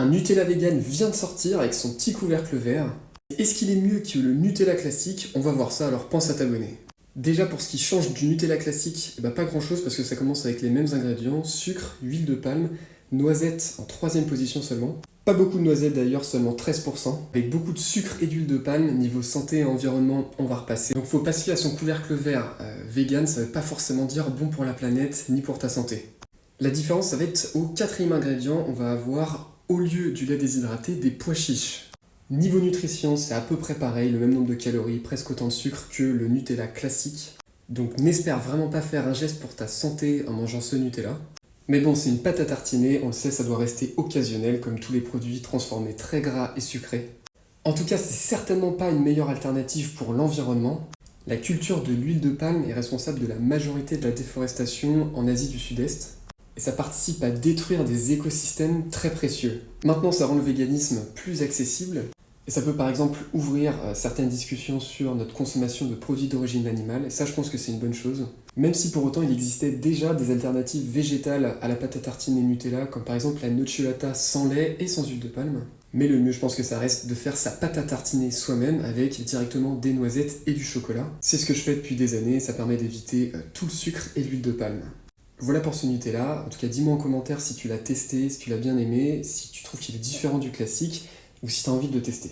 Un Nutella vegan vient de sortir avec son petit couvercle vert. Est-ce qu'il est mieux que le Nutella classique? On va voir ça, alors pense à t'abonner. Déjà pour ce qui change du Nutella classique, pas grand chose parce que ça commence avec les mêmes ingrédients, sucre, huile de palme, noisettes en troisième position seulement. Pas beaucoup de noisettes d'ailleurs, seulement 13%. Avec beaucoup de sucre et d'huile de palme, niveau santé et environnement, on va repasser. Donc faut pas se fier à son couvercle vert. Vegan, ça veut pas forcément dire bon pour la planète ni pour ta santé. La différence, ça va être au quatrième ingrédient, on va avoir, au lieu du lait déshydraté, des pois chiches. Niveau nutrition, c'est à peu près pareil, le même nombre de calories, presque autant de sucre que le Nutella classique. Donc n'espère vraiment pas faire un geste pour ta santé en mangeant ce Nutella. Mais bon, c'est une pâte à tartiner, on le sait, ça doit rester occasionnel comme tous les produits transformés très gras et sucrés. En tout cas, c'est certainement pas une meilleure alternative pour l'environnement. La culture de l'huile de palme est responsable de la majorité de la déforestation en Asie du Sud-Est. Et ça participe à détruire des écosystèmes très précieux. Maintenant, ça rend le véganisme plus accessible, et ça peut par exemple ouvrir certaines discussions sur notre consommation de produits d'origine animale, et ça je pense que c'est une bonne chose. Même si pour autant il existait déjà des alternatives végétales à la pâte à tartiner Nutella, comme par exemple la nocciolata sans lait et sans huile de palme. Mais le mieux je pense que ça reste de faire sa pâte à tartiner soi-même avec directement des noisettes et du chocolat. C'est ce que je fais depuis des années, ça permet d'éviter tout le sucre et l'huile de palme. Voilà pour ce Nutella. En tout cas, dis-moi en commentaire si tu l'as testé, si tu l'as bien aimé, si tu trouves qu'il est différent du classique ou si tu as envie de le tester.